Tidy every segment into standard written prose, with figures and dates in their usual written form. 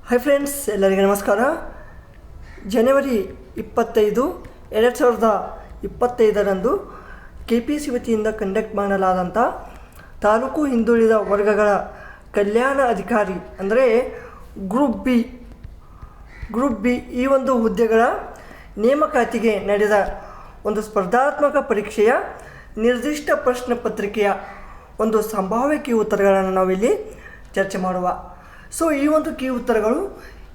Hi friends, ಎಲ್ಲರಿಗೆ ನಮಸ್ಕಾರ. ಜನವರಿ 25, 2025ರಂದು KPSC ವತಿಯಿಂದ ಕಂಡಕ್ಟ್ ಮಾಡಲಾದಂಥ ತಾಲೂಕು ಹಿಂದುಳಿದ ವರ್ಗಗಳ ಕಲ್ಯಾಣ ಅಧಿಕಾರಿ ಅಂದರೆ ಗ್ರೂಪ್ ಬಿ ಈ ಒಂದು ಹುದ್ದೆಗಳ ನೇಮಕಾತಿಗೆ ನಡೆದ ಒಂದು ಸ್ಪರ್ಧಾತ್ಮಕ ಪರೀಕ್ಷೆಯ ನಿರ್ದಿಷ್ಟ ಪ್ರಶ್ನೆ ಪತ್ರಿಕೆಯ ಒಂದು ಸಂಭಾವ್ಯ ಕೀ ಉತ್ತರಗಳನ್ನು ನಾವಿಲ್ಲಿ ಚರ್ಚೆ ಮಾಡುವ. ಸೊ ಈ ಒಂದು ಕೀ ಉತ್ತರಗಳು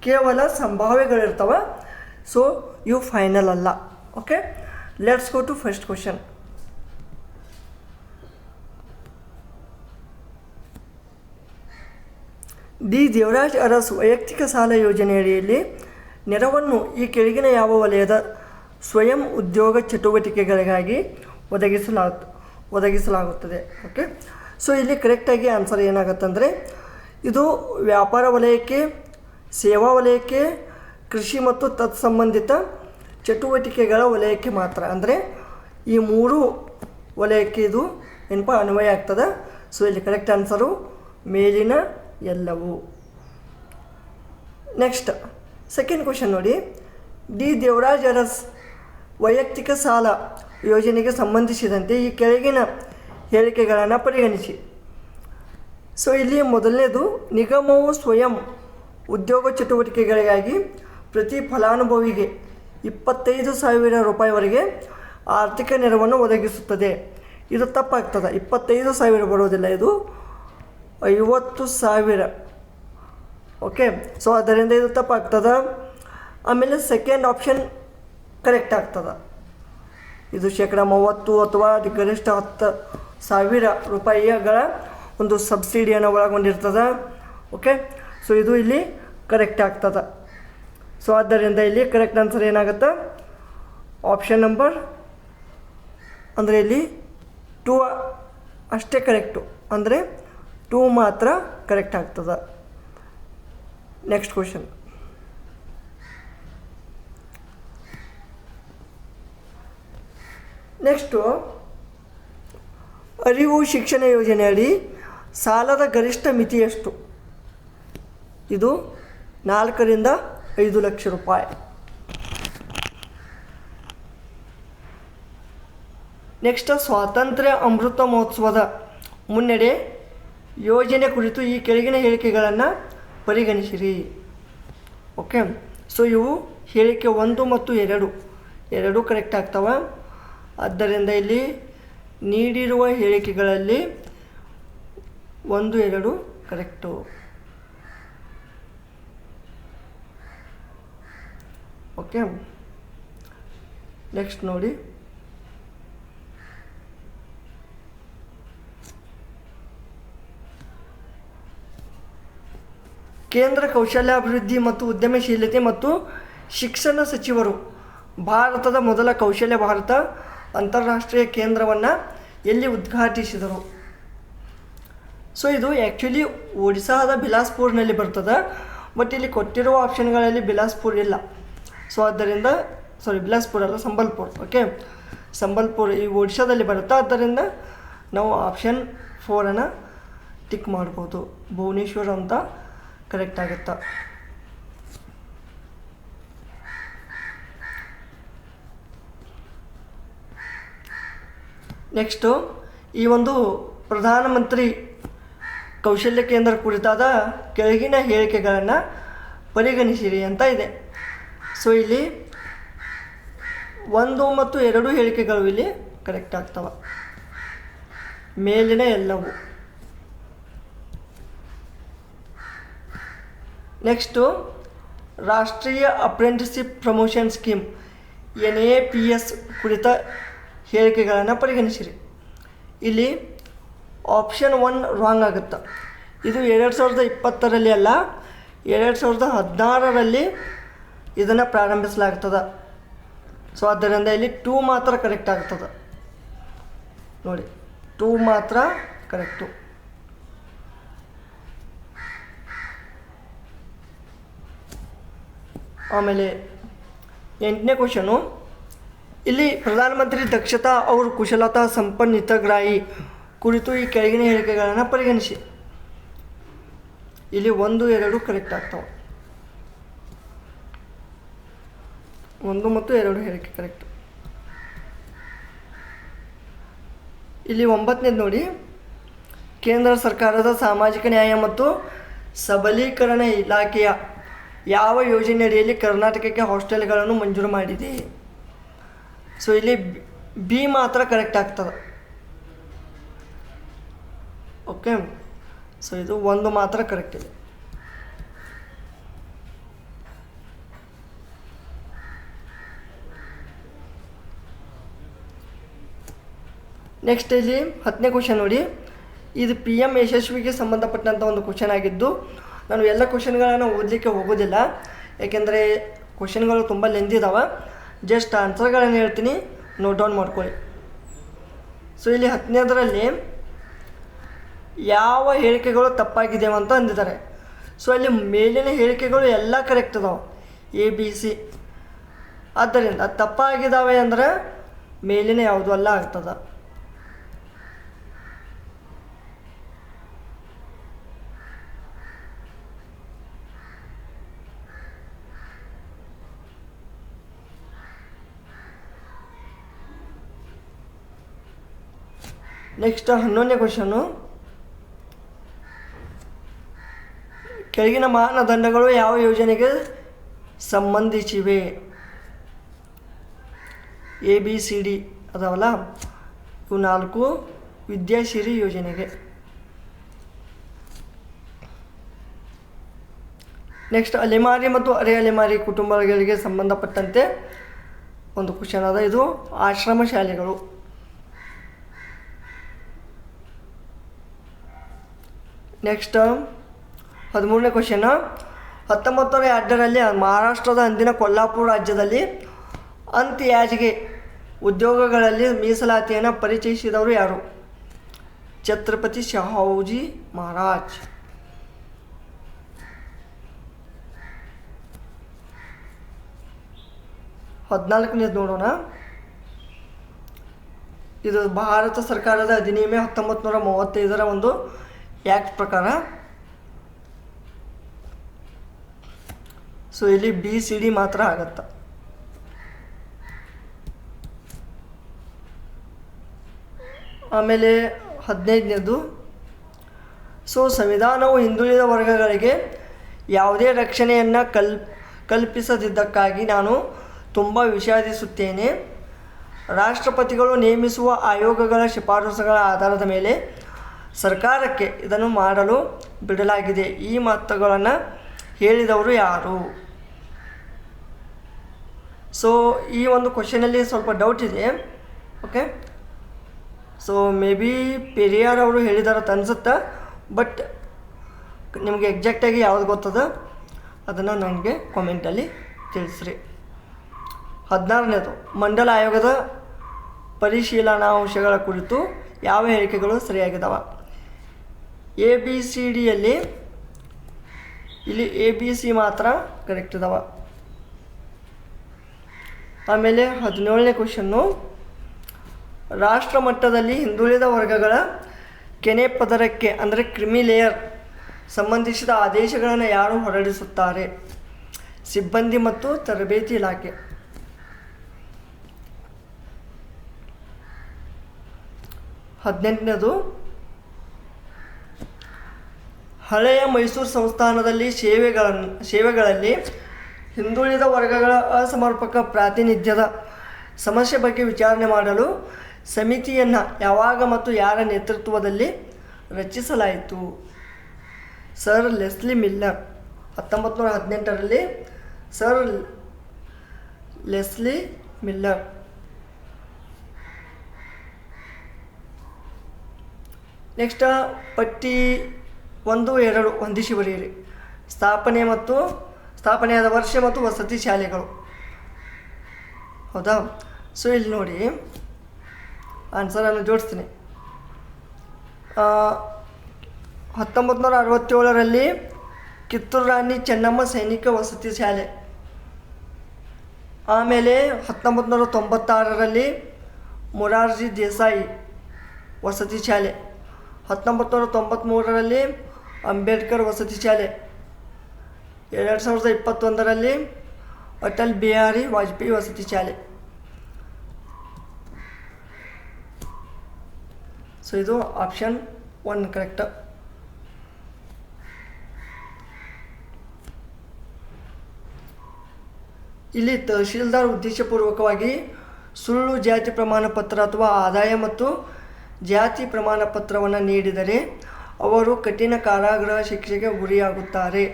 ಕೇವಲ ಸಂಭಾವ್ಯಗಳಿರ್ತವೆ. ಸೊ ಇವು ಫೈನಲ್ ಅಲ್ಲ. Okay, let's go to first question. D Devaraj Urs ವೈಯಕ್ತಿಕ ಸಾಲ ಯೋಜನೆಯಡಿಯಲ್ಲಿ ನೆರವನ್ನು ಈ ಕೆಳಗಿನ ಯಾವ ವಲಯದ ಸ್ವಯಂ ಉದ್ಯೋಗ ಚಟುವಟಿಕೆಗಳಿಗಾಗಿ ಒದಗಿಸಲಾಗುತ್ತದೆ? ಓಕೆ, ಸೊ ಇಲ್ಲಿ ಕರೆಕ್ಟಾಗಿ ಆನ್ಸರ್ ಏನಾಗುತ್ತಂದರೆ ಇದು ವ್ಯಾಪಾರ ವಲಯಕ್ಕೆ, ಸೇವಾ ವಲಯಕ್ಕೆ, ಕೃಷಿ ಮತ್ತು ತತ್ಸಂಬಂಧಿತ ಚಟುವಟಿಕೆಗಳ ವಲಯಕ್ಕೆ ಮಾತ್ರ. ಅಂದರೆ ಈ ಮೂರು ವಲಯಕ್ಕೆ ಇದು ಅನ್ವಯ ಆಗ್ತದೆ. ಸೊ ಇಲ್ಲಿ ಕರೆಕ್ಟ್ ಆನ್ಸರು ಮೇಲಿನ ಎಲ್ಲವೂ. ನೆಕ್ಸ್ಟ್ ಸೆಕೆಂಡ್ ಕ್ವಶನ್ ನೋಡಿ. ಡಿ ದೇವರಾಜ್ ಅರಸ್ ವೈಯಕ್ತಿಕ ಸಾಲ ಯೋಜನೆಗೆ ಸಂಬಂಧಿಸಿದಂತೆ ಈ ಕೆಳಗಿನ ಹೇಳಿಕೆಗಳನ್ನು ಪರಿಗಣಿಸಿ. ಸೊ ಇಲ್ಲಿ ಮೊದಲನೇದು, ನಿಗಮವು ಸ್ವಯಂ ಉದ್ಯೋಗ ಚಟುವಟಿಕೆಗಳಿಗಾಗಿ ಪ್ರತಿ ಫಲಾನುಭವಿಗೆ 25,000 ರೂಪಾಯಿವರೆಗೆ ಆರ್ಥಿಕ ನೆರವನ್ನು ಒದಗಿಸುತ್ತದೆ. ಇದು ತಪ್ಪಾಗ್ತದೆ. 25,000 ಬರೋದಿಲ್ಲ, ಇದು 50,000. ಓಕೆ, ಸೊ ಅದರಿಂದ ಇದು ತಪ್ಪಾಗ್ತದೆ. ಆಮೇಲೆ ಸೆಕೆಂಡ್ ಆಪ್ಷನ್ ಕರೆಕ್ಟ್ ಆಗ್ತದೆ. ಇದು 30% ಅಥವಾ ಗರಿಷ್ಠ 10,000 ರೂಪಾಯಿಗಳ ಒಂದು ಸಬ್ಸಿಡಿಯನ್ನು ಒಳಗೊಂಡಿರ್ತದೆ. ಓಕೆ, ಸೊ ಇದು ಇಲ್ಲಿ ಕರೆಕ್ಟ್ ಆಗ್ತದೆ. ಸೊ ಆದ್ದರಿಂದ ಇಲ್ಲಿ ಕರೆಕ್ಟ್ ಆನ್ಸರ್ ಏನಾಗುತ್ತೆ? ಆಪ್ಷನ್ ನಂಬರ್, ಅಂದರೆ ಇಲ್ಲಿ 2 ಅಷ್ಟೇ ಕರೆಕ್ಟು, ಅಂದರೆ 2 ಮಾತ್ರ ಕರೆಕ್ಟ್ ಆಗ್ತದೆ. Next question. ನೆಕ್ಸ್ಟು, ಅರಿವು ಶಿಕ್ಷಣ ಯೋಜನೆಯಡಿ ಸಾಲದ ಗರಿಷ್ಠ ಮಿತಿ ಎಷ್ಟು? ಇದು 4ರಿಂದ 5 ಲಕ್ಷ ರೂಪಾಯಿ. ನೆಕ್ಸ್ಟ್, ಸ್ವಾತಂತ್ರ್ಯ ಅಮೃತ ಮಹೋತ್ಸವದ ಮುನ್ನಡೆ ಯೋಜನೆ ಕುರಿತು ಈ ಕೆಳಗಿನ ಹೇಳಿಕೆಗಳನ್ನು ಪರಿಗಣಿಸಿರಿ. ಓಕೆ, ಸೊ ಇವು ಹೇಳಿಕೆ 1 ಮತ್ತು 2 ಎರಡೂ ಕರೆಕ್ಟ್ ಆಗ್ತವೆ. ಆದ್ದರಿಂದ ಇಲ್ಲಿ ನೀಡಿರುವ ಹೇಳಿಕೆಗಳಲ್ಲಿ 1, 2 ಕರೆಕ್ಟು. ಓಕೆ, ನೆಕ್ಸ್ಟ್ ನೋಡಿ. ಕೇಂದ್ರ ಕೌಶಲ್ಯಾಭಿವೃದ್ಧಿ ಮತ್ತು ಉದ್ಯಮಶೀಲತೆ ಮತ್ತು ಶಿಕ್ಷಣ ಸಚಿವರು ಭಾರತದ ಮೊದಲ ಕೌಶಲ್ಯ ಭಾರತ ಅಂತಾರಾಷ್ಟ್ರೀಯ ಕೇಂದ್ರವನ್ನು ಎಲ್ಲಿ ಉದ್ಘಾಟಿಸಿದರು? ಸೊ ಇದು ಆ್ಯಕ್ಚುಲಿ ಒಡಿಸ್ಸಾದ ಬಿಲಾಸ್ಪುರ್ನಲ್ಲಿ ಬರ್ತದೆ. ಬಟ್ ಇಲ್ಲಿ ಕೊಟ್ಟಿರುವ ಆಪ್ಷನ್ಗಳಲ್ಲಿ ಬಿಲಾಸ್ಪುರ್ ಇಲ್ಲ. ಸೊ ಆದ್ದರಿಂದ ಬಿಲಾಸ್ಪುರ್ ಅಲ್ಲ, ಸಂಬಲ್ಪುರ್. ಓಕೆ, ಸಂಬಲ್ಪುರ್ ಈ ಒಡಿಸ್ಸಾದಲ್ಲಿ ಬರುತ್ತೆ. ಆದ್ದರಿಂದ ನಾವು ಆಪ್ಷನ್ 4 ಟಿಕ್ ಮಾಡ್ಬೋದು. ಭುವನೇಶ್ವರ್ ಅಂತ ಕರೆಕ್ಟ್ ಆಗುತ್ತೆ. ನೆಕ್ಸ್ಟು, ಈ ಒಂದು ಪ್ರಧಾನಮಂತ್ರಿ ಕೌಶಲ್ಯ ಕೇಂದ್ರ ಕುರಿತಾದ ಕೆಳಗಿನ ಹೇಳಿಕೆಗಳನ್ನು ಪರಿಗಣಿಸಿರಿ ಅಂತ ಇದೆ. ಸೊ ಇಲ್ಲಿ 1 ಮತ್ತು 2 ಹೇಳಿಕೆಗಳು ಇಲ್ಲಿ ಕರೆಕ್ಟ್ ಆಗ್ತವೆ, ಮೇಲಿನ ಎಲ್ಲವೂ. ನೆಕ್ಸ್ಟು, ರಾಷ್ಟ್ರೀಯ ಅಪ್ರೆಂಟಿಸ್ಶಿಪ್ ಪ್ರಮೋಷನ್ ಸ್ಕೀಮ್ NAPS ಕುರಿತ ಹೇಳಿಕೆಗಳನ್ನು ಪರಿಗಣಿಸಿರಿ. ಇಲ್ಲಿ ಆಪ್ಷನ್ 1 ರಾಂಗ್ ಆಗುತ್ತೆ. ಇದು 2020ರಲ್ಲಿ ಅಲ್ಲ, 2016ರಲ್ಲಿ ಇದನ್ನು ಪ್ರಾರಂಭಿಸಲಾಗ್ತದೆ. ಸೊ ಆದ್ದರಿಂದ ಇಲ್ಲಿ 2 ಮಾತ್ರ ಕರೆಕ್ಟ್ ಆಗ್ತದೆ. ನೋಡಿ, 2 ಮಾತ್ರ ಕರೆಕ್ಟು. ಆಮೇಲೆ 8ನೇ ಕ್ವಶನು. ಇಲ್ಲಿ ಪ್ರಧಾನಮಂತ್ರಿ ದಕ್ಷತಾ और ಕುಶಲತಾ ಸಂಪನ್ನ ಹಿತಗ್ರಾಹಿ ಕುರಿತು ಈ ಕೆಳಗಿನ ಹೇಳಿಕೆಗಳನ್ನು ಪರಿಗಣಿಸಿ. ಇಲ್ಲಿ 1, 2 ಕರೆಕ್ಟ್ ಆಗ್ತಾವೆ. 1 ಮತ್ತು 2 ಹೇಳಿಕೆ ಕರೆಕ್ಟ್. ಇಲ್ಲಿ 9ನೇದು ನೋಡಿ, ಕೇಂದ್ರ ಸರ್ಕಾರದ ಸಾಮಾಜಿಕ ನ್ಯಾಯ ಮತ್ತು ಸಬಲೀಕರಣ ಇಲಾಖೆಯ ಯಾವ ಯೋಜನೆ ಅಡಿಯಲ್ಲಿ ಕರ್ನಾಟಕಕ್ಕೆ ಹಾಸ್ಟೆಲ್ಗಳನ್ನು ಮಂಜೂರು ಮಾಡಿದೆ? ಸೊ ಇಲ್ಲಿ ಬಿ ಮಾತ್ರ ಕರೆಕ್ಟ್ ಆಗ್ತದೆ. ಓಕೆ, ಸೊ ಇದು 1 ಮಾತ್ರ ಕರೆಕ್ಟ್ ಇದೆ. ನೆಕ್ಸ್ಟ್ ಇಲ್ಲಿ 10ನೇ ಕ್ವಶನ್ ನೋಡಿ, ಇದು PM ಯಶಸ್ವಿಗೆ ಸಂಬಂಧಪಟ್ಟಂಥ ಒಂದು ಕ್ವಶನ್ ಆಗಿದ್ದು, ನಾನು ಎಲ್ಲ ಕ್ವಶನ್ಗಳನ್ನು ಓದಲಿಕ್ಕೆ ಹೋಗೋದಿಲ್ಲ, ಯಾಕೆಂದರೆ ಕ್ವಶನ್ಗಳು ತುಂಬ ಲೆಂದಿ ಇದ್ದಾವೆ. ಜಸ್ಟ್ ಆನ್ಸರ್ಗಳನ್ನು ಹೇಳ್ತೀನಿ, ನೋಟ್ ಡೌನ್ ಮಾಡ್ಕೊಳ್ಳಿ. ಸೊ ಇಲ್ಲಿ 10ನೇದರಲ್ಲಿ ಯಾವ ಹೇಳಿಕೆಗಳು ತಪ್ಪಾಗಿದ್ದೇವೆ ಅಂತ ಅಂದಿದ್ದಾರೆ. ಸೊ ಅಲ್ಲಿ ಮೇಲಿನ ಹೇಳಿಕೆಗಳು ಎಲ್ಲ ಕರೆಕ್ಟ್ ಇದಾವೆ, ABC. ಆದ್ದರಿಂದ ತಪ್ಪಾಗಿದ್ದಾವೆ ಅಂದರೆ ಮೇಲಿನ ಯಾವುದು ಅಲ್ಲ ಆಗ್ತದೆ. ನೆಕ್ಸ್ಟ್ 11ನೇ ಕ್ವಶನು, ಕೆಳಗಿನ ಮಾನದಂಡಗಳು ಯಾವ ಯೋಜನೆಗೆ ಸಂಬಂಧಿಸಿವೆ? ABCD ಅದಾವಲ್ಲ, ಇವು 4 ವಿದ್ಯಾಸಿರಿ ಯೋಜನೆಗೆ. ನೆಕ್ಸ್ಟ್ ಅಲೆಮಾರಿ ಮತ್ತು ಅರೆ ಅಲೆಮಾರಿ ಕುಟುಂಬಗಳಿಗೆ ಸಂಬಂಧಪಟ್ಟಂತೆ ಒಂದು ಕ್ವಶನ್ ಅದ, ಇದು ಆಶ್ರಮ ಶಾಲೆಗಳು. ನೆಕ್ಸ್ಟ್ 13ನೇ ಕ್ವಶನ್, 1902ರಲ್ಲಿ ಮಹಾರಾಷ್ಟ್ರದ ಅಂದಿನ ಕೊಲ್ಹಾಪುರ ರಾಜ್ಯದಲ್ಲಿ ಅಂತ್ಯಾಜಿಗೆ ಉದ್ಯೋಗಗಳಲ್ಲಿ ಮೀಸಲಾತಿಯನ್ನು ಪರಿಚಯಿಸಿದವರು ಯಾರು? ಛತ್ರಪತಿ ಶಾಹುಜಿ ಮಹಾರಾಜ್. ಹದಿನಾಲ್ಕನೇದು ನೋಡೋಣ, ಇದು ಭಾರತ ಸರ್ಕಾರದ ಅಧಿನಿಯಮ 1935ರ ಒಂದು ಆ್ಯಕ್ಟ್ ಪ್ರಕಾರ. ಸೊ ಇಲ್ಲಿ BCD ಮಾತ್ರ ಆಗತ್ತ. ಆಮೇಲೆ 15ನೇದು, ಸೊ ಸಂವಿಧಾನವು ಹಿಂದುಳಿದ ವರ್ಗಗಳಿಗೆ ಯಾವುದೇ ರಕ್ಷಣೆಯನ್ನು ಕಲ್ಪಿಸದಿದ್ದಕ್ಕಾಗಿ ನಾನು ತುಂಬ ವಿಷಾದಿಸುತ್ತೇನೆ. ರಾಷ್ಟ್ರಪತಿಗಳು ನೇಮಿಸುವ ಆಯೋಗಗಳ ಶಿಫಾರಸುಗಳ ಆಧಾರದ ಮೇಲೆ ಸರ್ಕಾರಕ್ಕೆ ಇದನ್ನು ಮಾಡಲು ಬಿಡಲಾಗಿದೆ. ಈ ಮಾತುಗಳನ್ನು ಹೇಳಿದವರು ಯಾರು? ಸೊ ಈ ಒಂದು ಕ್ವಶನಲ್ಲಿ ಸ್ವಲ್ಪ ಡೌಟ್ ಇದೆ. Okay, so may be Periyar ಅವರು ಹೇಳಿದಾರಂತ ಅನ್ಸುತ್ತೆ, ಬಟ್ ನಿಮಗೆ ಎಕ್ಸಾಕ್ಟಾಗಿ ಯಾವುದು ಗೊತ್ತದ ಅದನ್ನು ನನಗೆ ಕಾಮೆಂಟಲ್ಲಿ ತಿಳಿಸ್ರಿ. 16ನೇದು, ಮಂಡಲ ಆಯೋಗದ ಪರಿಶೀಲನಾಂಶಗಳ ಕುರಿತು ಯಾವ ಹೇಳಿಕೆಗಳು ಸರಿಯಾಗಿದ್ದಾವೆ? ABCDಯಲ್ಲಿ ಇಲ್ಲಿ ABC ಮಾತ್ರ ಕರೆಕ್ಟ್ ಇದ್ದಾವೆ. ಆಮೇಲೆ 17ನೇ ಕ್ವಶನ್ನು, ರಾಷ್ಟ್ರ ಮಟ್ಟದಲ್ಲಿ ಹಿಂದುಳಿದ ವರ್ಗಗಳ ಕೆನೆ ಪದರಕ್ಕೆ ಅಂದರೆ ಕ್ರಿಮಿ ಲೇಯರ್ ಸಂಬಂಧಿಸಿದ ಆದೇಶಗಳನ್ನು ಯಾರು ಹೊರಡಿಸುತ್ತಾರೆ? ಸಿಬ್ಬಂದಿ ಮತ್ತು ತರಬೇತಿ ಇಲಾಖೆ. 18ನೇದು, ಹಳೆಯ ಮೈಸೂರು ಸಂಸ್ಥಾನದಲ್ಲಿ ಸೇವೆಗಳಲ್ಲಿ ಹಿಂದುಳಿದ ವರ್ಗಗಳ ಅಸಮರ್ಪಕ ಪ್ರಾತಿನಿಧ್ಯದ ಸಮಸ್ಯೆ ಬಗ್ಗೆ ವಿಚಾರಣೆ ಮಾಡಲು ಸಮಿತಿಯನ್ನು ಯಾವಾಗ ಮತ್ತು ಯಾರ ನೇತೃತ್ವದಲ್ಲಿ ರಚಿಸಲಾಯಿತು? Sir Leslie Miller. 1918ರಲ್ಲಿ ಸರ್ ಲೆಸ್ಲಿ ಮಿಲ್ಲರ್. ನೆಕ್ಸ್ಟ್ ಪಟ್ಟಿ 1, 2 ಹೊಂದಿಸಿ ಬರೆಯಿರಿ. ಸ್ಥಾಪನೆಯಾದ ವರ್ಷ ಮತ್ತು ವಸತಿ ಶಾಲೆಗಳು. ಹೌದಾ? ಸೊ ಇಲ್ಲಿ ನೋಡಿ ಆನ್ಸರನ್ನು ಜೋಡಿಸ್ತೀನಿ. 1967ರಲ್ಲಿ ಕಿತ್ತೂರು ರಾಣಿ ಚೆನ್ನಮ್ಮ ಸೈನಿಕ ವಸತಿ ಶಾಲೆ. ಆಮೇಲೆ 1996ರಲ್ಲಿ ಮೊರಾರ್ಜಿ ದೇಸಾಯಿ ವಸತಿ ಶಾಲೆ. 1993ರಲ್ಲಿ ಅಂಬೇಡ್ಕರ್ ವಸತಿ ಶಾಲೆ. 2021ರಲ್ಲಿ ಅಟಲ್ ಬಿಹಾರಿ ವಾಜಪೇಯಿ ವಸತಿ ಶಾಲೆ. ಸೊ ಇದು ಆಪ್ಷನ್ 1 ಕರೆಕ್ಟ್. ಇಲ್ಲಿ ತಹಶೀಲ್ದಾರ್ ಉದ್ದೇಶಪೂರ್ವಕವಾಗಿ ಸುಳ್ಳು ಜಾತಿ ಪ್ರಮಾಣ ಪತ್ರ ಅಥವಾ ಆದಾಯ ಮತ್ತು ಜಾತಿ ಪ್ರಮಾಣ ಪತ್ರವನ್ನು ನೀಡಿದರೆ ಅವರು ಕಠಿಣ ಕಾರಾಗೃಹ ಶಿಕ್ಷೆಗೆ ಗುರಿಯಾಗುತ್ತಾರೆ.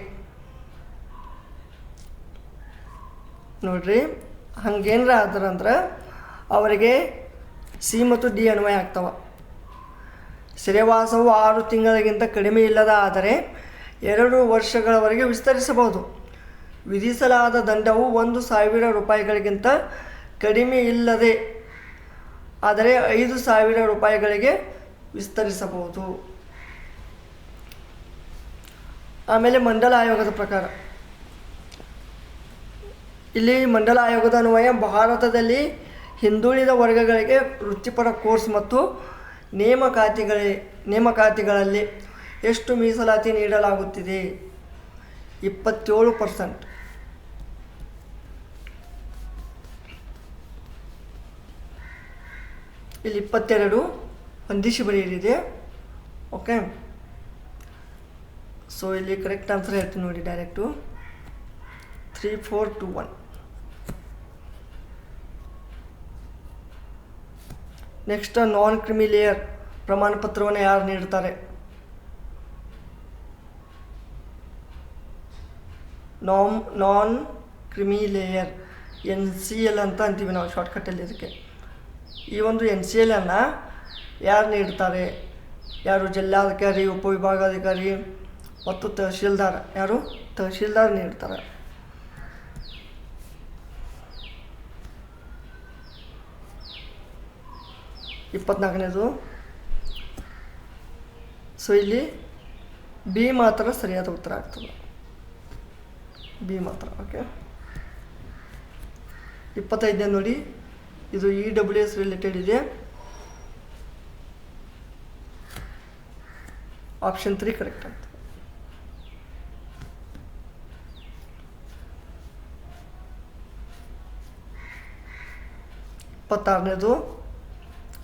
ನೋಡ್ರಿ, ಹಂಗೇನಾರ ಆದ್ರಂದ್ರೆ ಅವರಿಗೆ ಸಿ ಮತ್ತು ಡಿ ಅನ್ವಯ ಆಗ್ತವ. ಸೆರೆವಾಸವು 6 ತಿಂಗಳಿಗಿಂತ ಕಡಿಮೆ ಇಲ್ಲದ ಆದರೆ 2 ವರ್ಷಗಳವರೆಗೆ ವಿಸ್ತರಿಸಬಹುದು. ವಿಧಿಸಲಾದ ದಂಡವು 1,000 ರೂಪಾಯಿಗಳಿಗಿಂತ ಕಡಿಮೆ ಇಲ್ಲದೆ ಆದರೆ 5,000 ರೂಪಾಯಿಗಳಿಗೆ ವಿಸ್ತರಿಸಬಹುದು. ಆಮೇಲೆ ಮಂಡಲ ಆಯೋಗದ ಪ್ರಕಾರ, ಇಲ್ಲಿ ಮಂಡಲ ಆಯೋಗದ ಅನ್ವಯ ಭಾರತದಲ್ಲಿ ಹಿಂದುಳಿದ ವರ್ಗಗಳಿಗೆ ವೃತ್ತಿಪರ ಕೋರ್ಸ್ ಮತ್ತು ನೇಮಕಾತಿಗಳಲ್ಲಿ ಎಷ್ಟು ಮೀಸಲಾತಿ ನೀಡಲಾಗುತ್ತಿದೆ? 27%. ಇಲ್ಲಿ 22 ಹೊಂದಿಸಿ ಬರೆಯಲಿದೆ. ಓಕೆ, ಸೊ ಇಲ್ಲಿ ಕರೆಕ್ಟ್ ಆನ್ಸರ್ ಹೇಳ್ತೀನಿ ನೋಡಿ, ಡೈರೆಕ್ಟು 3, 4, 2, 1. ನೆಕ್ಸ್ಟ್, ನಾನ್ ಕ್ರಿಮಿಲೇಯರ್ ಪ್ರಮಾಣ ಪತ್ರವನ್ನು ಯಾರು ನೀಡ್ತಾರೆ? ನಾನ್ ಕ್ರಿಮಿಲೇಯರ್ NCL ಅಂತ ಅಂತೀವಿ ನಾವು ಶಾರ್ಟ್ಕಟ್ಟಲ್ಲಿ. ಇದಕ್ಕೆ ಈ ಒಂದು NCL ಅನ್ನು ಯಾರು ನೀಡ್ತಾರೆ? ಯಾರು? ಜಿಲ್ಲಾಧಿಕಾರಿ, ಉಪವಿಭಾಗಾಧಿಕಾರಿ ಮತ್ತು ತಹಶೀಲ್ದಾರ್. ಯಾರು? ತಹಶೀಲ್ದಾರ್ ನೀಡ್ತಾರೆ. ಇಪ್ಪತ್ನಾಲ್ಕನೇದು. ಸೊ ಇಲ್ಲಿ ಬಿ ಮಾತ್ರ ಸರಿಯಾದ ಉತ್ತರ ಆಗ್ತದೆ, ಬಿ ಮಾತ್ರ. ಓಕೆ, 25ನೇ ನೋಡಿ, ಇದು EWS ರಿಲೇಟೆಡ್ ಇದೆ. ಆಪ್ಷನ್ 3 ಕರೆಕ್ಟ್ ಆಗ್ತದೆ.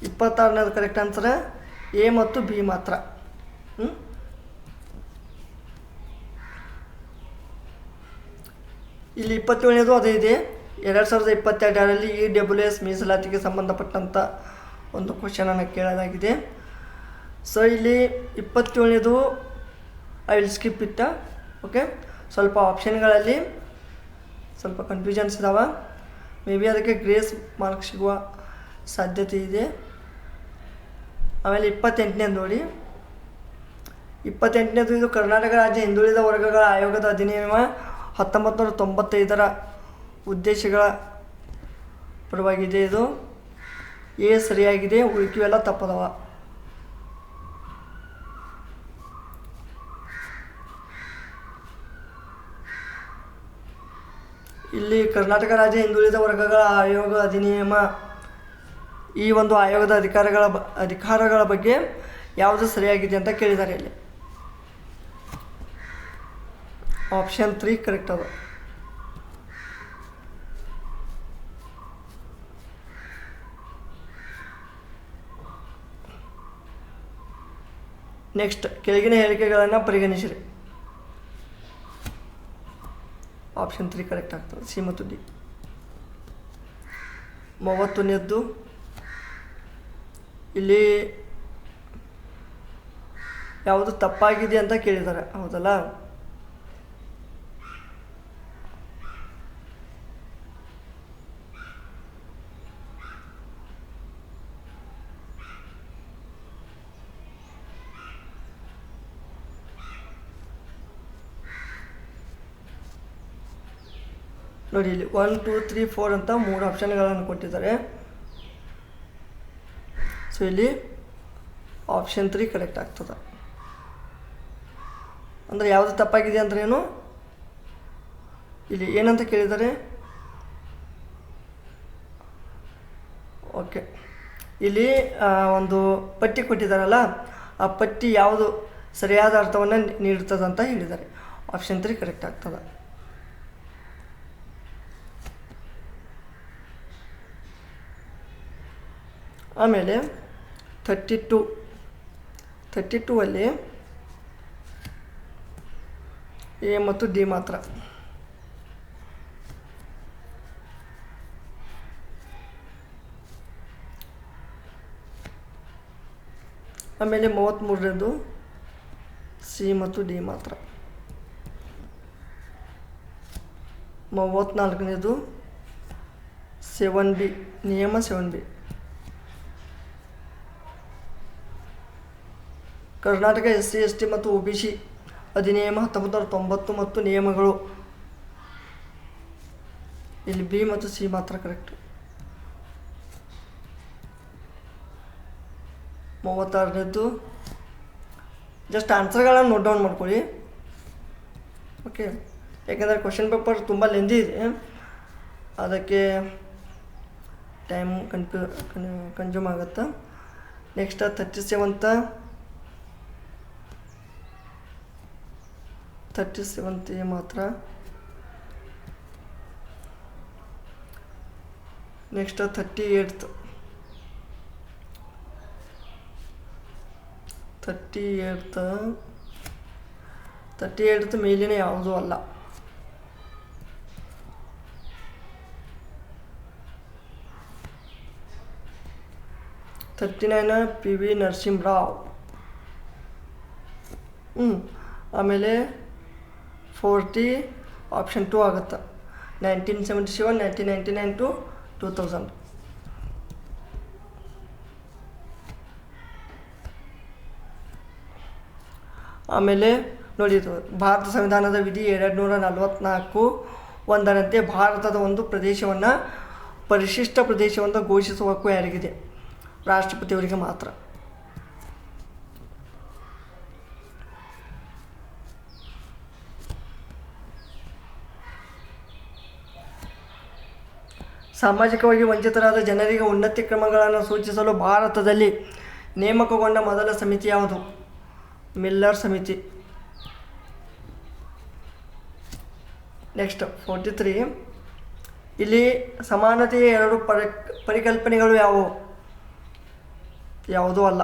26ನೇದು ಕರೆಕ್ಟ್ ಆನ್ಸರ್ ಎ ಮತ್ತು ಬಿ ಮಾತ್ರ. ಇಲ್ಲಿ 27ನೇದು ಅದೇ ಇದೆ. 2022ರಲ್ಲಿ EWS ಮೀಸಲಾತಿಗೆ ಸಂಬಂಧಪಟ್ಟಂಥ ಒಂದು ಕ್ವಶನನ್ನು ಕೇಳಲಾಗಿದೆ. ಸೊ ಇಲ್ಲಿ 27ನೇದು ಐ ವಿಲ್ ಸ್ಕಿಪ್ ಇಟ್ಟ. ಓಕೆ, ಸ್ವಲ್ಪ ಆಪ್ಷನ್ಗಳಲ್ಲಿ ಸ್ವಲ್ಪ ಕನ್ಫ್ಯೂಷನ್ಸ್ ಇದ್ದಾವೆ. ಮೇ ಬಿ ಅದಕ್ಕೆ ಗ್ರೇಸ್ ಮಾರ್ಕ್ಸ್ ಸಿಗುವ ಸಾಧ್ಯತೆ ಇದೆ. ಆಮೇಲೆ 28ನೇದು ನೋಡಿ, 28ನೇದು ಇದು ಕರ್ನಾಟಕ ರಾಜ್ಯ ಹಿಂದುಳಿದ ವರ್ಗಗಳ ಆಯೋಗದ ಅಧಿನಿಯಮ 1995ರ ಉದ್ದೇಶಗಳ ಪರವಾಗಿದೆ. ಇದು ಎ ಸರಿಯಾಗಿದೆ, ಉಳಿಕೆವೆಲ್ಲ ತಪ್ಪದವ. ಇಲ್ಲಿ ಕರ್ನಾಟಕ ರಾಜ್ಯ ಹಿಂದುಳಿದ ವರ್ಗಗಳ ಆಯೋಗ ಅಧಿನಿಯಮ, ಈ ಒಂದು ಆಯೋಗದ ಅಧಿಕಾರಗಳ ಬಗ್ಗೆ ಯಾವುದು ಸರಿಯಾಗಿದೆ ಅಂತ ಕೇಳಿದ್ದಾರೆ. ಇಲ್ಲಿ ಆಪ್ಷನ್ 3 ಕರೆಕ್ಟ್ ಅದ. ನೆಕ್ಸ್ಟ್, ಕೆಳಗಿನ ಹೇಳಿಕೆಗಳನ್ನು ಪರಿಗಣಿಸಿರಿ. ಆಪ್ಷನ್ 3 ಕರೆಕ್ಟ್ ಆಗ್ತದೆ, ಸಿ ಮತ್ತು ಡಿ. 30ನೇದ್ದು, ಇಲ್ಲಿ ಯಾವುದು ತಪ್ಪಾಗಿದೆ ಅಂತ ಕೇಳಿದ್ದಾರೆ, ಹೌದಲ್ಲ? ನೋಡಿ, ಇಲ್ಲಿ 1, 2, 3, 4 ಅಂತ 3 ಆಪ್ಷನ್ಗಳನ್ನು ಕೊಟ್ಟಿದ್ದಾರೆ. ಸೊ ಇಲ್ಲಿ ಆಪ್ಷನ್ 3 ಕರೆಕ್ಟ್ ಆಗ್ತದೆ. ಅಂದರೆ ಯಾವುದು ತಪ್ಪಾಗಿದೆ ಅಂದ್ರೆ ಏನು, ಇಲ್ಲಿ ಏನಂತ ಕೇಳಿದ್ದಾರೆ? ಓಕೆ, ಇಲ್ಲಿ ಒಂದು ಪಟ್ಟಿ ಕೊಟ್ಟಿದ್ದಾರಲ್ಲ, ಆ ಪಟ್ಟಿ ಯಾವುದು ಸರಿಯಾದ ಅರ್ಥವನ್ನು ನೀಡುತ್ತದೆ ಅಂತ ಹೇಳಿದ್ದಾರೆ. ಆಪ್ಷನ್ 3 ಕರೆಕ್ಟ್ ಆಗ್ತದೆ. ಆಮೇಲೆ 32 ಅಲ್ಲಿ ಎ ಮತ್ತು ಡಿ ಮಾತ್ರ. ಆಮೇಲೆ 33ನೇದು ಸಿ ಮತ್ತು ಡಿ ಮಾತ್ರ. 34ನೇದು 7B ನಿಯಮ 7B. ಕರ್ನಾಟಕ SC/ST ಮತ್ತು OBC ಅಧಿನಿಯಮ 1990 ಮತ್ತು ನಿಯಮಗಳು. ಇಲ್ಲಿ ಬಿ ಮತ್ತು ಸಿ ಮಾತ್ರ ಕರೆಕ್ಟ್. 36ನೇದು ಜಸ್ಟ್ ಆನ್ಸರ್ಗಳನ್ನು ನೋಟ್ ಡೌನ್ ಮಾಡ್ಕೊಳ್ಳಿ. ಓಕೆ, ಯಾಕೆಂದರೆ ಕ್ವಶನ್ ಪೇಪರ್ ತುಂಬ ಲೆಂದಿ ಇದೆ, ಅದಕ್ಕೆ ಟೈಮ್ ಕನ್ಸ್ಯೂಮ್ ಆಗುತ್ತೆ. ನೆಕ್ಸ್ಟ್ 37th ಮಾತ್ರ. ನೆಕ್ಸ್ಟ್ 38th ಮೇಲಿನ ಯಾವುದೂ ಅಲ್ಲ. 39 PV ನರಸಿಂಹರಾವ್. ಆಮೇಲೆ 40 ಆಪ್ಷನ್ 2 ಆಗುತ್ತೆ. 1977, 1999 to 2000. ಆಮೇಲೆ ನೋಡಿ, ಭಾರತ ಸಂವಿಧಾನದ ವಿಧಿ 244 ಒಂದರಂತೆ ಭಾರತದ ಒಂದು ಪ್ರದೇಶವನ್ನು ಪರಿಶಿಷ್ಟ ಪ್ರದೇಶವನ್ನು ಘೋಷಿಸುವ ಹಕ್ಕು ಯಾರಿಗಿದೆ? ರಾಷ್ಟ್ರಪತಿಯವರಿಗೆ ಮಾತ್ರ. ಸಾಮಾಜಿಕವಾಗಿ ವಂಚಿತರಾದ ಜನರಿಗೆ ಉನ್ನತಿ ಕ್ರಮಗಳನ್ನು ಸೂಚಿಸಲು ಭಾರತದಲ್ಲಿ ನೇಮಕಗೊಂಡ ಮೊದಲ ಸಮಿತಿ ಯಾವುದು? ಮಿಲ್ಲರ್ ಸಮಿತಿ. ನೆಕ್ಸ್ಟ್ 43 ಇಲ್ಲಿ ಸಮಾನತೆಯ 2 ಪರಿಕಲ್ಪನೆಗಳು ಯಾವುವು? ಯಾವುದೂ ಅಲ್ಲ.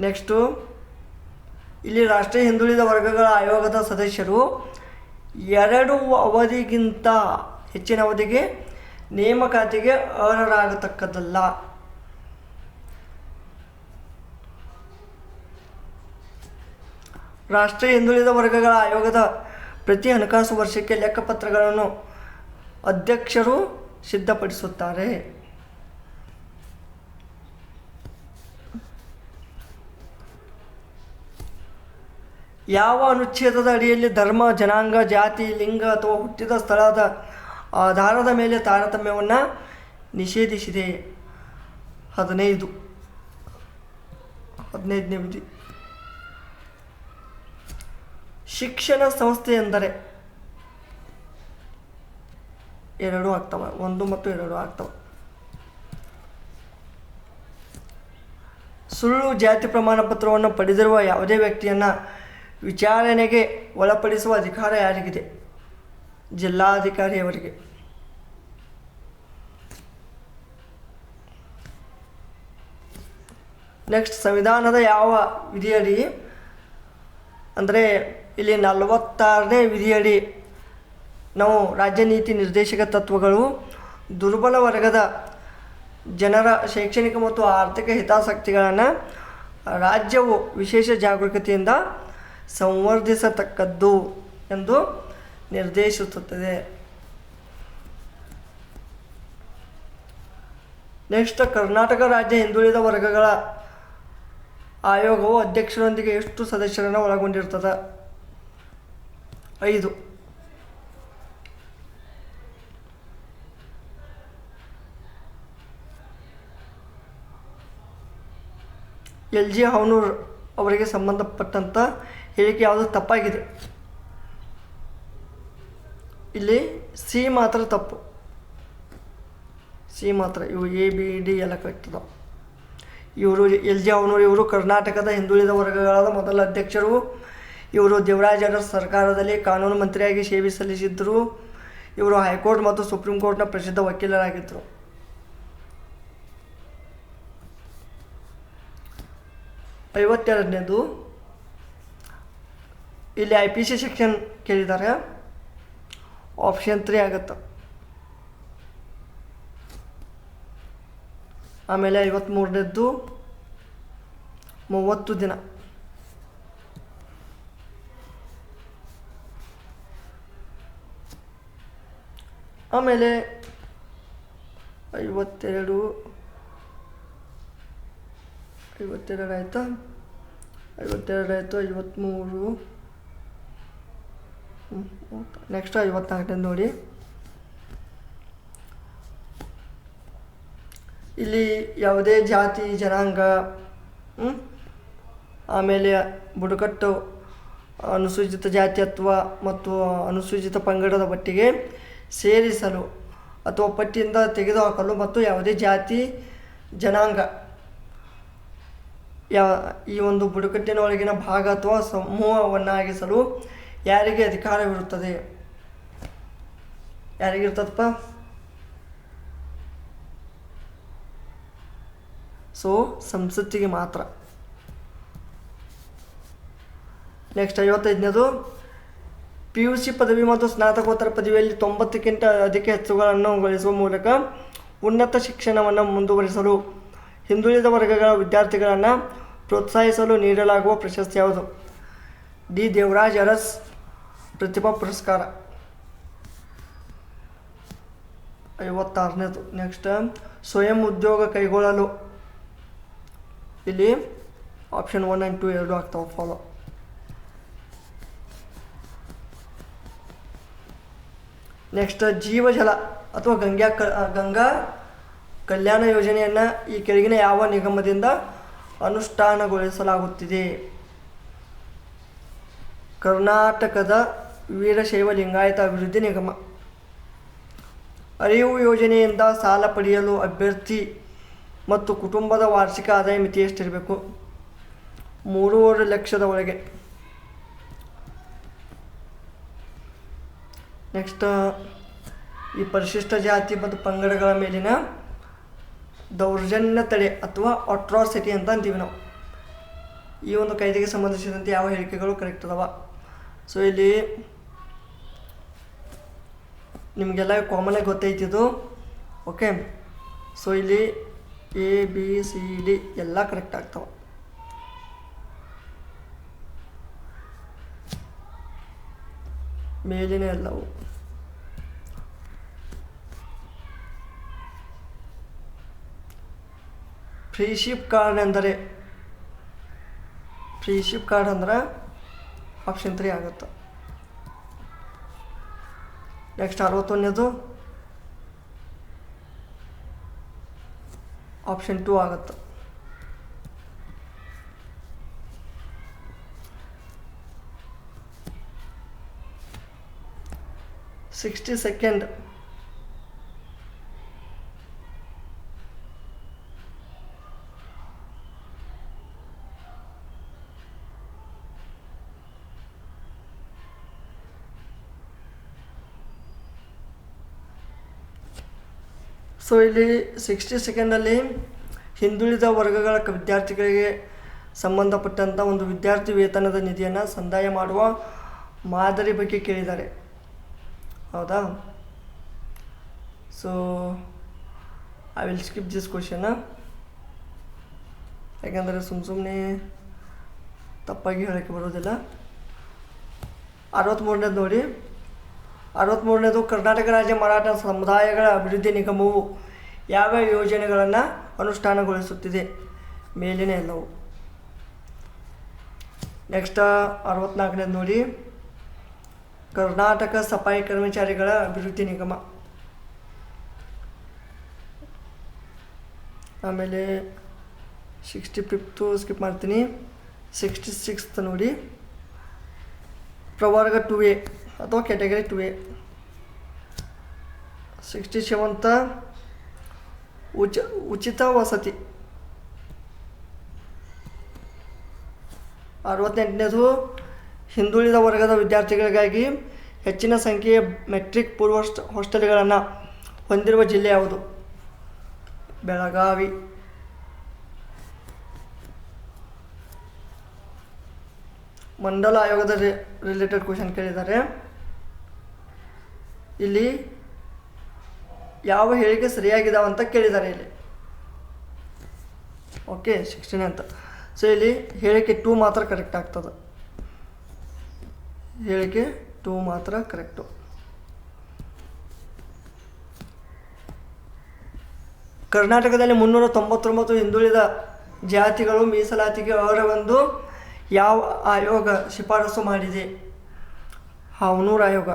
ನೆಕ್ಸ್ಟು ಇಲ್ಲಿ ರಾಷ್ಟ್ರೀಯ ಹಿಂದುಳಿದ ವರ್ಗಗಳ ಆಯೋಗದ ಸದಸ್ಯರು 2 ಅವಧಿಗಿಂತ ಹೆಚ್ಚಿನ ಅವಧಿಗೆ ನೇಮಕಾತಿಗೆ ಅರ್ಹರಾಗತಕ್ಕದ್ದಲ್ಲ. ರಾಷ್ಟ್ರೀಯ ಹಿಂದುಳಿದ ವರ್ಗಗಳ ಆಯೋಗದ ಪ್ರತಿ ಹಣಕಾಸು ವರ್ಷಕ್ಕೆ ಲೆಕ್ಕಪತ್ರಗಳನ್ನು ಅಧ್ಯಕ್ಷರು ಸಿದ್ಧಪಡಿಸುತ್ತಾರೆ. ಯಾವ ಅನುಚ್ಛೇದದ ಅಡಿಯಲ್ಲಿ ಧರ್ಮ, ಜನಾಂಗ, ಜಾತಿ, ಲಿಂಗ ಅಥವಾ ಹುಟ್ಟಿದ ಸ್ಥಳದ ಆಧಾರದ ಮೇಲೆ ತಾರತಮ್ಯವನ್ನು ನಿಷೇಧಿಸಿದೆ? 15ನೇ ವಿಧಿ. ಶಿಕ್ಷಣ ಸಂಸ್ಥೆ ಎಂದರೆ 2 ಆಗ್ತವೆ, 1 ಮತ್ತು 2 ಆಗ್ತವೆ. ಸುಳ್ಳು ಜಾತಿ ಪ್ರಮಾಣ ಪತ್ರವನ್ನು ಪಡೆದಿರುವ ಯಾವುದೇ ವ್ಯಕ್ತಿಯನ್ನು ವಿಚಾರಣೆಗೆ ಒಳಪಡಿಸುವ ಅಧಿಕಾರ ಯಾರಿಗಿದೆ? ಜಿಲ್ಲಾಧಿಕಾರಿಯವರಿಗೆ. ನೆಕ್ಸ್ಟ್ ಸಂವಿಧಾನದ ಯಾವ ವಿಧಿಯಡಿ ಅಂದರೆ ಇಲ್ಲಿ 46ನೇ ವಿಧಿಯಡಿ ನಾವು ರಾಜ್ಯ ನೀತಿ ನಿರ್ದೇಶಕ ತತ್ವಗಳು ದುರ್ಬಲ ವರ್ಗದ ಜನರ ಶೈಕ್ಷಣಿಕ ಮತ್ತು ಆರ್ಥಿಕ ಹಿತಾಸಕ್ತಿಗಳನ್ನು ರಾಜ್ಯವು ವಿಶೇಷ ಜಾಗರೂಕತೆಯಿಂದ ಸಂವರ್ಧಿಸತಕ್ಕದ್ದು ಎಂದು ನಿರ್ದೇಶಿಸುತ್ತದೆ. ನೆಕ್ಸ್ಟ್ ಕರ್ನಾಟಕ ರಾಜ್ಯ ಹಿಂದುಳಿದ ವರ್ಗಗಳ ಆಯೋಗವು ಅಧ್ಯಕ್ಷರೊಂದಿಗೆ ಎಷ್ಟು ಸದಸ್ಯರನ್ನು ಒಳಗೊಂಡಿರ್ತದೆ? 5. LG ಹಾವನೂರ್ ಅವರಿಗೆ ಸಂಬಂಧಪಟ್ಟಂಥ ಹೇಳಿಕೆ ಯಾವುದು ತಪ್ಪಾಗಿದೆ? ಇಲ್ಲಿ ಸಿ ಮಾತ್ರ ತಪ್ಪು, ಸಿ ಮಾತ್ರ. ಇವು ABD ಎಲ್ಲ ಕರೆಕ್ಟ್ ಅದಾವೆ. ಇವರು LG ಹಾವನೂರ್ ಇವರು ಕರ್ನಾಟಕದ ಹಿಂದುಳಿದ ವರ್ಗಗಳಾದ ಮೊದಲ ಅಧ್ಯಕ್ಷರು. ಇವರು ದೇವರಾಜ ಅರಸ್ ಸರ್ಕಾರದಲ್ಲಿ ಕಾನೂನು ಮಂತ್ರಿಯಾಗಿ ಸೇವೆ ಸಲ್ಲಿಸಿದ್ದರು. ಇವರು ಹೈಕೋರ್ಟ್ ಮತ್ತು ಸುಪ್ರೀಂ ಕೋರ್ಟ್ನ ಪ್ರಸಿದ್ಧ ವಕೀಲರಾಗಿದ್ದರು. 52ನೇದು ಇಲ್ಲಿ IPC ಸೆಕ್ಷನ್ ಕೇಳಿದ್ದಾರೆ, ಆಪ್ಷನ್ 3 ಆಗುತ್ತೆ. ಆಮೇಲೆ 53ನೇದ್ದು 30 ದಿನ. ಆಮೇಲೆ 52 ಆಯಿತಾ, 52 ಆಯಿತು. 53 ನೆಕ್ಸ್ಟ್ 54ನೇದು ನೋಡಿ. ಇಲ್ಲಿ ಯಾವುದೇ ಜಾತಿ ಜನಾಂಗ ಆಮೇಲೆ ಬುಡಕಟ್ಟು ಅನುಸೂಚಿತ ಜಾತಿ ಮತ್ತು ಅನುಸೂಚಿತ ಪಂಗಡದ ಪಟ್ಟಿಗೆ ಸೇರಿಸಲು ಅಥವಾ ಪಟ್ಟಿಯಿಂದ ತೆಗೆದುಹಾಕಲು ಮತ್ತು ಯಾವುದೇ ಜಾತಿ ಜನಾಂಗ ಈ ಒಂದು ಬುಡಕಟ್ಟಿನ ಒಳಗಿನ ಭಾಗ ಅಥವಾ ಸಮೂಹವನ್ನಾಗಿಸಲು ಯಾರಿಗೆ ಅಧಿಕಾರವಿರುತ್ತದೆ? ಯಾರಿಗಿರ್ತದಪ್ಪ? ಸೊ ಸಂಸತ್ತಿಗೆ ಮಾತ್ರ. ನೆಕ್ಸ್ಟ್ 55ನೇದು PUC ಪದವಿ ಮತ್ತು ಸ್ನಾತಕೋತ್ತರ ಪದವಿಯಲ್ಲಿ 90ಕ್ಕಿಂತ ಅಧಿಕ ಹೆಚ್ಚುಗಳನ್ನು ಗಳಿಸುವ ಮೂಲಕ ಉನ್ನತ ಶಿಕ್ಷಣವನ್ನು ಮುಂದುವರಿಸಲು ಹಿಂದುಳಿದ ವರ್ಗಗಳ ವಿದ್ಯಾರ್ಥಿಗಳನ್ನು ಪ್ರೋತ್ಸಾಹಿಸಲು ನೀಡಲಾಗುವ ಪ್ರಶಸ್ತಿ ಯಾವುದು? ಡಿ ದೇವರಾಜ್ ಅರಸ್ ಪ್ರತಿಭಾ ಪುರಸ್ಕಾರ. 56ನೇದು ನೆಕ್ಸ್ಟ್ ಸ್ವಯಂ ಉದ್ಯೋಗ ಕೈಗೊಳ್ಳಲು. ಇಲ್ಲಿ ಆಪ್ಷನ್ 1 and 2 ಎರಡು ಆಗ್ತಾವೆ ಫಾಲೋ. ನೆಕ್ಸ್ಟ್ ಜೀವಜಲ ಅಥವಾ ಗಂಗಾ ಕಲ್ಯಾಣ ಯೋಜನೆಯನ್ನು ಈ ಕೆಳಗಿನ ಯಾವ ನಿಗಮದಿಂದ ಅನುಷ್ಠಾನಗೊಳಿಸಲಾಗುತ್ತಿದೆ? ಕರ್ನಾಟಕದ ವೀರಶೈವ ಲಿಂಗಾಯತ ಅಭಿವೃದ್ಧಿ ನಿಗಮ. ಅರಿವು ಯೋಜನೆಯಿಂದ ಸಾಲ ಪಡೆಯಲು ಅಭ್ಯರ್ಥಿ ಮತ್ತು ಕುಟುಂಬದ ವಾರ್ಷಿಕ ಆದಾಯ ಮಿತಿ ಎಷ್ಟಿರಬೇಕು? 3.5 ಲಕ್ಷದ ಒಳಗೆ. ನೆಕ್ಸ್ಟ್ ಈ ಪರಿಶಿಷ್ಟ ಜಾತಿ ಮತ್ತು ಪಂಗಡಗಳ ಮೇಲಿನ ದೌರ್ಜನ್ಯ ತಡೆ ಅಥವಾ ಅಟ್ರಾಸಿಟಿ ಅಂತ ಅಂತೀವಿ ನಾವು. ಈ ಒಂದು ಕಾಯ್ದೆಗೆ ಸಂಬಂಧಿಸಿದಂತೆ ಯಾವ ಹೇಳಿಕೆಗಳು ಕರೆಕ್ಟ್ ಅದಾವ? ಸೊ ಇಲ್ಲಿ ನಿಮಗೆಲ್ಲ ಕಾಮನಾಗಿ ಗೊತ್ತೈತಿದು. ಓಕೆ, ಸೊ ಇಲ್ಲಿ ABCD ಎಲ್ಲ ಕರೆಕ್ಟ್ ಆಗ್ತಾವೆ. ಮೇಲಿನ ಎಲ್ಲವು. ಫ್ರೀಶಿಪ್ ಕಾರ್ಡ್ ಅಂದರೆ ಆಪ್ಷನ್ 3 ಆಗುತ್ತೆ. ನೆಕ್ಸ್ಟ್ 61ನೇದು ಆಪ್ಷನ್ 2 ಆಗುತ್ತೆ. 60 ಸೆಕೆಂಡ್. ಸೊ ಇಲ್ಲಿ 60 ಸೆಕೆಂಡಲ್ಲಿ ಹಿಂದುಳಿದ ವರ್ಗಗಳ ವಿದ್ಯಾರ್ಥಿಗಳಿಗೆ ಸಂಬಂಧಪಟ್ಟಂಥ ಒಂದು ವಿದ್ಯಾರ್ಥಿ ವೇತನದ ನಿಧಿಯನ್ನು ಸಂದಾಯ ಮಾಡುವ ಮಾದರಿ ಬಗ್ಗೆ ಕೇಳಿದ್ದಾರೆ. ಹೌದಾ? So I will skip this question, ಯಾಕೆಂದರೆ ಸುಮ್ಮನೆ ತಪ್ಪಾಗಿ ಹೇಳೋಕ್ಕೆ ಬರೋದಿಲ್ಲ. 63ನೇದು ನೋಡಿ. 63ನೇದು ಕರ್ನಾಟಕ ರಾಜ್ಯ ಮರಾಠ ಸಮುದಾಯಗಳ ಅಭಿವೃದ್ಧಿ ನಿಗಮವು ಯಾವ ಯೋಜನೆಗಳನ್ನು ಅನುಷ್ಠಾನಗೊಳಿಸುತ್ತಿದೆ? ಮೇಲಿನ ಎಲ್ಲವು. ನೆಕ್ಸ್ಟ್ 64ನೇದು ನೋಡಿ. ಕರ್ನಾಟಕ ಸಫಾಯಿ ಕರ್ಮಚಾರಿಗಳ ಅಭಿವೃದ್ಧಿ ನಿಗಮ. ಆಮೇಲೆ 65th ಸ್ಕಿಪ್ ಮಾಡ್ತೀನಿ. 66th ನೋಡಿ. ಪ್ರವರ್ಗ 2A ಅಥವಾ ಕ್ಯಾಟಗರಿ 2A. 67th ಉಚಿತ ವಸತಿ. 68ನೇದು ಹಿಂದುಳಿದ ವರ್ಗದ ವಿದ್ಯಾರ್ಥಿಗಳಿಗಾಗಿ ಹೆಚ್ಚಿನ ಸಂಖ್ಯೆಯ ಮೆಟ್ರಿಕ್ ಪೂರ್ವ ಹಾಸ್ಟೆಲ್ಗಳನ್ನು ಹೊಂದಿರುವ ಜಿಲ್ಲೆ ಯಾವುದು? ಬೆಳಗಾವಿ. ಮಂಡಲ ಆಯೋಗದ ರಿಲೇಟೆಡ್ ಕ್ವಶನ್ ಕೇಳಿದ್ದಾರೆ. ಇಲ್ಲಿ ಯಾವ ಹೇಳಿಕೆ ಸರಿಯಾಗಿದ್ದಾವೆ ಅಂತ ಕೇಳಿದ್ದಾರೆ ಇಲ್ಲಿ. ಓಕೆ, 16 ಅಂತ. ಸೊ ಇಲ್ಲಿ ಹೇಳಿಕೆ 2 ಮಾತ್ರ ಕರೆಕ್ಟ್ ಆಗ್ತದೆ. ಹೇಳಿಕೆ 2 ಮಾತ್ರ ಕರೆಕ್ಟು. ಕರ್ನಾಟಕದಲ್ಲಿ 399 ಹಿಂದುಳಿದ ಜಾತಿಗಳು ಮೀಸಲಾತಿಗೆ ಅರ್ಹವೆಂದು ಯಾವ ಆಯೋಗ ಶಿಫಾರಸು ಮಾಡಿದೆ? ಹಾವನೂರು ಆಯೋಗ.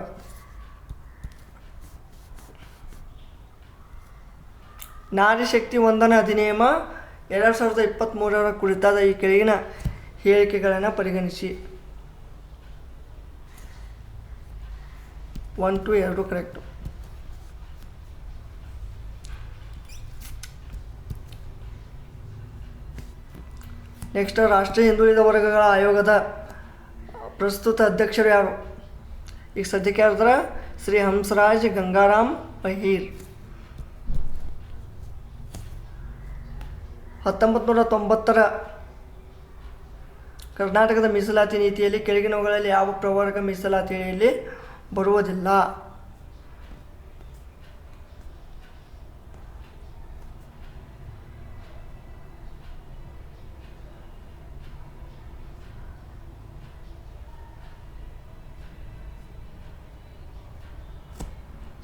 ನಾರಿ ಶಕ್ತಿ ವಂದನಾ ಅಧಿನಿಯಮ 2023 ಕುರಿತಾದ ಈ ಕೆಳಗಿನ ಹೇಳಿಕೆಗಳನ್ನು ಪರಿಗಣಿಸಿ. 1, 2 ಎರಡು ಕರೆಕ್ಟು. ನೆಕ್ಸ್ಟ್, ರಾಷ್ಟ್ರೀಯ ಹಿಂದುಳಿದ ವರ್ಗಗಳ ಆಯೋಗದ ಪ್ರಸ್ತುತ ಅಧ್ಯಕ್ಷರು ಯಾರು? ಈಗ ಸದ್ಯಕ್ಕೆ ಯಾರ್ದಾರ? ಶ್ರೀ ಹಂಸರಾಜ್ ಗಂಗಾರಾಮ್ ಅಹಿರ್. 1990 ಕರ್ನಾಟಕದ ಮೀಸಲಾತಿ ನೀತಿಯಲ್ಲಿ ಕೆಳಗಿನವುಗಳಲ್ಲಿ ಯಾವ ಪ್ರವರ್ಗ ಮೀಸಲಾತಿಯಲ್ಲಿ ಬರುವುದಿಲ್ಲ?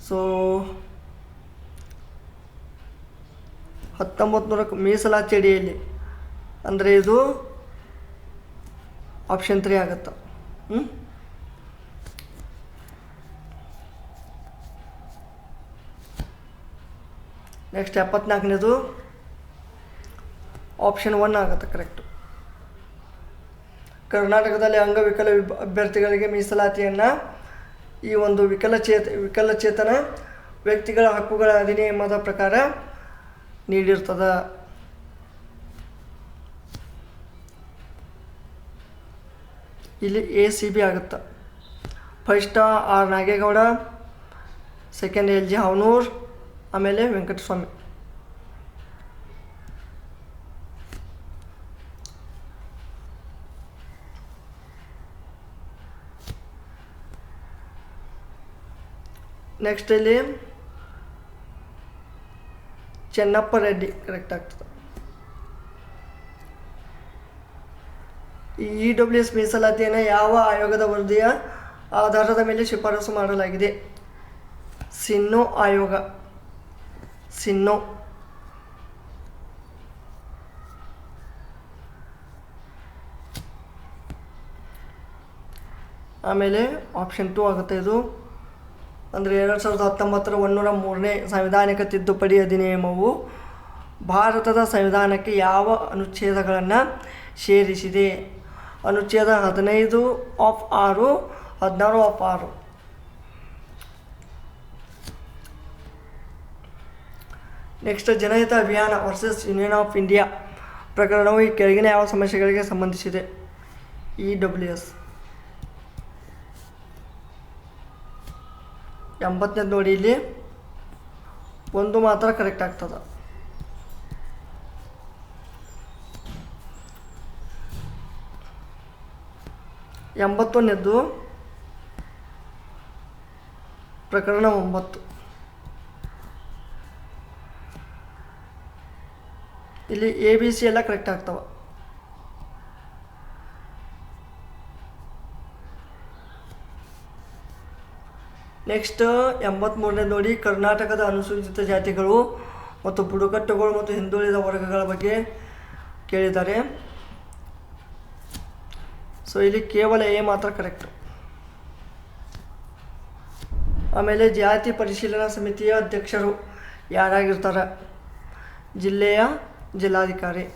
ಸೊ 1900 ಮೀಸಲಾತಿ ಅಡಿಯಲ್ಲಿ ಅಂದರೆ ಇದು ಆಪ್ಷನ್ 3 ಆಗುತ್ತೆ. ನೆಕ್ಸ್ಟ್ 74ನೇದು ಆಪ್ಷನ್ 1 ಆಗುತ್ತೆ ಕರೆಕ್ಟು. ಕರ್ನಾಟಕದಲ್ಲಿ ಅಂಗವಿಕಲ ಅಭ್ಯರ್ಥಿಗಳಿಗೆ ಮೀಸಲಾತಿಯನ್ನು ಈ ಒಂದು ವಿಕಲಚೇತನ ವ್ಯಕ್ತಿಗಳ ಹಕ್ಕುಗಳ ಅಧಿನಿಯಮದ ಪ್ರಕಾರ ನೀಡಿರ್ತದೆ. ಇಲ್ಲಿ ACB ಆಗುತ್ತೆ. First R Nagegowda, second LG Havanur, ಆಮೇಲೆ ವೆಂಕಟಸ್ವಾಮಿ. ನೆಕ್ಸ್ಟ್ ಇಲ್ಲಿ ಚೆನ್ನಪ್ಪ ರೆಡ್ಡಿ ಕರೆಕ್ಟ್ ಆಗ್ತದೆ. ಈ EWS ಮೀಸಲಾತಿಯನ್ನು ಯಾವ ಆಯೋಗದ ವರದಿಯ ಆಧಾರದ ಮೇಲೆ ಶಿಫಾರಸು ಮಾಡಲಾಗಿದೆ? ಸಿನ್ನೋ ಆಯೋಗ. ಸಿನ್ನೋ. ಆಮೇಲೆ ಆಪ್ಷನ್ 2 ಆಗುತ್ತೆ ಇದು. ಅಂದರೆ 2019 103ನೇ ಸಂವಿಧಾನಿಕ ತಿದ್ದುಪಡಿ ಅಧಿನಿಯಮವು ಭಾರತದ ಸಂವಿಧಾನಕ್ಕೆ ಯಾವ ಅನುಚ್ಛೇದಗಳನ್ನು ಸೇರಿಸಿದೆ? ಅನುಚ್ಛೇದ 15 ಆಫ್ 6, 16 ಆಫ್ 6. ನೆಕ್ಸ್ಟ್, ಜನಹಿತ ಅಭಿಯಾನ ವರ್ಸಸ್ ಯೂನಿಯನ್ ಆಫ್ ಇಂಡಿಯಾ ಪ್ರಕರಣವು ಈ ಕೆಳಗಿನ ಯಾವ ಸಮಸ್ಯೆಗಳಿಗೆ ಸಂಬಂಧಿಸಿದೆ? EWS. 80ನೇದು ನೋಡಿ, ಇಲ್ಲಿ 1 ಮಾತ್ರ ಕರೆಕ್ಟ್ ಆಗ್ತದೆ. ಎಂಬತ್ತೊಂದನೇದು ಪ್ರಕರಣ 9. ಇಲ್ಲಿ ABC ಎಲ್ಲ ಕರೆಕ್ಟ್ ಆಗ್ತವೆ. ನೆಕ್ಸ್ಟ್ 83ನೇ ನೋಡಿ, ಕರ್ನಾಟಕದ ಅನುಸೂಚಿತ ಜಾತಿಗಳು ಮತ್ತು ಬುಡಕಟ್ಟುಗಳು ಮತ್ತು ಹಿಂದುಳಿದ ವರ್ಗಗಳ ಬಗ್ಗೆ ಕೇಳಿದ್ದಾರೆ. ಸೊ ಇಲ್ಲಿ ಕೇವಲ A ಮಾತ್ರ ಕರೆಕ್ಟ್. ಆಮೇಲೆ ಜಾತಿ ಪರಿಶೀಲನಾ ಸಮಿತಿಯ ಅಧ್ಯಕ್ಷರು ಯಾರಾಗಿರ್ತಾರೆ? ಜಿಲ್ಲೆಯ ಜಿಲ್ಲಾಧಿಕಾರಿ.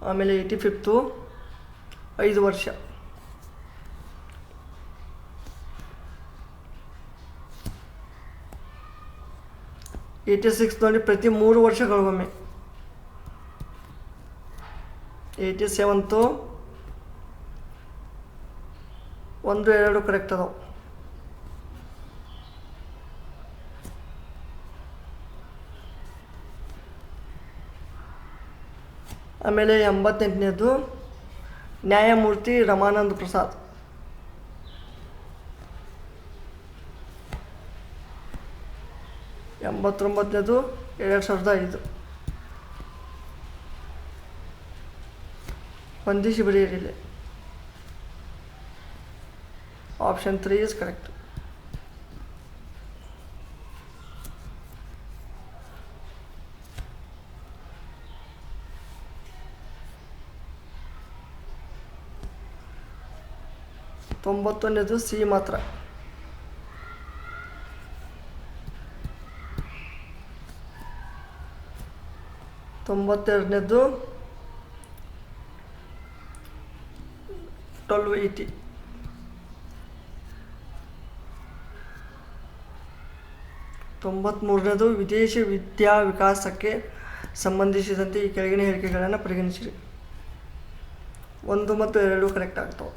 ಆಮೇಲೆ 85th 5 ವರ್ಷ. 86 ನೋಡಿ, ಪ್ರತಿ 3 ವರ್ಷಗಳಿಗೊಮ್ಮೆ. 87 1 2 ಕರೆಕ್ಟ್ ಅದಾವೆ. ಆಮೇಲೆ 88ನೇದು ನ್ಯಾಯಮೂರ್ತಿ ರಮಾನಂದ ಪ್ರಸಾದ್. 89ನೇದು 2005. ಹೊಂದಿಸಿ ಬರೆಯಿರಿ. Option 3 is correct. ತೊಂಬತ್ತೊಂದನೇದು ಸಿ ಮಾತ್ರ. 92ನೇದು 1280. 93ನೇದು ವಿದೇಶಿ ವಿದ್ಯಾ ವಿಕಾಸಕ್ಕೆ ಸಂಬಂಧಿಸಿದಂತೆ ಈ ಕೆಳಗಿನ ಹೇಳಿಕೆಗಳನ್ನು ಪರಿಗಣಿಸಿರಿ. 1 ಮತ್ತು 2 ಕರೆಕ್ಟ್ ಆಗ್ತವೆ.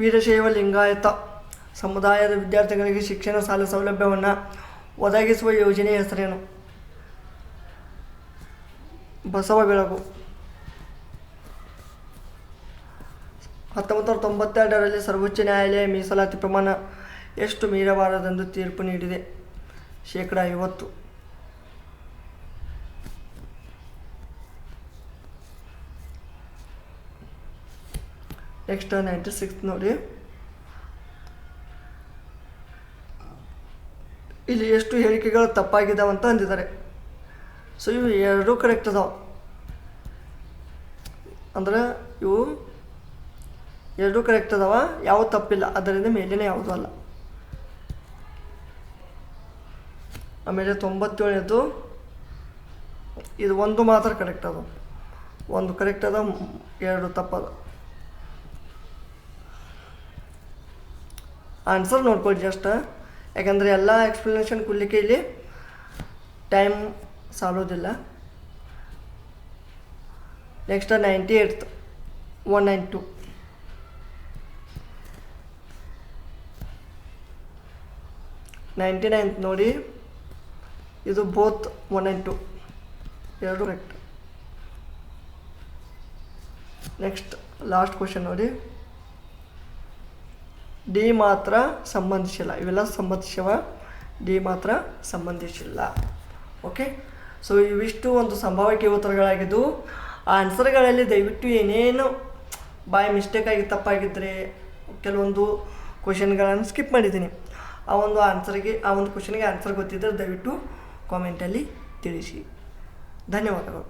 ವೀರಶೈವ ಲಿಂಗಾಯತ ಸಮುದಾಯದ ವಿದ್ಯಾರ್ಥಿಗಳಿಗೆ ಶಿಕ್ಷಣ ಸಾಲ ಸೌಲಭ್ಯವನ್ನು ಒದಗಿಸುವ ಯೋಜನೆಯ ಹೆಸರೇನು? ಬಸವ ಬೆಳಗು. 1992ರಲ್ಲಿ ಸರ್ವೋಚ್ಚ ನ್ಯಾಯಾಲಯ ಮೀಸಲಾತಿ ಪ್ರಮಾಣ ಎಷ್ಟು ಮೀರಬಾರದೆಂದು ತೀರ್ಪು ನೀಡಿದೆ? 50%. ನೆಕ್ಸ್ಟ್ 96 ನೋಡಿ. ಇಲ್ಲಿ ಎಷ್ಟು ಹೇಳಿಕೆಗಳು ತಪ್ಪಾಗಿದ್ದಾವೆ ಅಂತ ಅಂದಿದ್ದಾರೆ. ಸೊ ಇವು 2 ಕರೆಕ್ಟ್ ಅದಾವೆ. ಅಂದ್ರೆ ಇವು 2 ಕರೆಕ್ಟ್ ಅದಾವ, ಯಾವ ತಪ್ಪಿಲ್ಲ, ಅದರಿಂದ ಮೇಲಿನ ಯಾವುದೂ ಅಲ್ಲ. ಆಮೇಲೆ 97ನೇದು ಇದು 1 ಮಾತ್ರ ಕರೆಕ್ಟ್ ಅದ, 1 ಕರೆಕ್ಟ್ ಅದ, 2 ತಪ್ಪದ. ಆನ್ಸರ್ ನೋಡ್ಕೊಳ್ಳಿ ಜಸ್ಟ್, ಯಾಕಂದರೆ ಎಲ್ಲ ಎಕ್ಸ್ಪ್ಲನೇಷನ್ ಕೊಡಲಿಕ್ಕೆ ಇಲ್ಲಿ ಟೈಮ್ ಸಾಲೋದಿಲ್ಲ. Next 98th 192. 99th ನೋಡಿ, ಇದು both 1 and 2 2 correct. Next last question ನೋಡಿ, ಡಿ ಮಾತ್ರ ಸಂಬಂಧಿಸಿಲ್ಲ. ಇವೆಲ್ಲ ಸಂಬಂಧಿಸಿವ, ಡಿ ಮಾತ್ರ ಸಂಬಂಧಿಸಿಲ್ಲ. ಓಕೆ, ಸೊ ಇವಿಷ್ಟು ಒಂದು ಸಂಭಾವ್ಯಕ್ಕೆ ಉತ್ತರಗಳಾಗಿದ್ದು. ಆ ಆನ್ಸರ್ಗಳಲ್ಲಿ ದಯವಿಟ್ಟು ಏನೇನು ಬೈ ಮಿಸ್ಟೇಕಾಗಿ ತಪ್ಪಾಗಿದ್ದರೆ ಕೆಲವೊಂದು ಕ್ವಶನ್ಗಳನ್ನು ಸ್ಕಿಪ್ ಮಾಡಿದ್ದೀನಿ. ಆ ಒಂದು ಕ್ವಶನ್ಗೆ ಆನ್ಸರ್ ಗೊತ್ತಿದ್ದರೆ ದಯವಿಟ್ಟು ಕಾಮೆಂಟಲ್ಲಿ ತಿಳಿಸಿ. ಧನ್ಯವಾದಗಳು.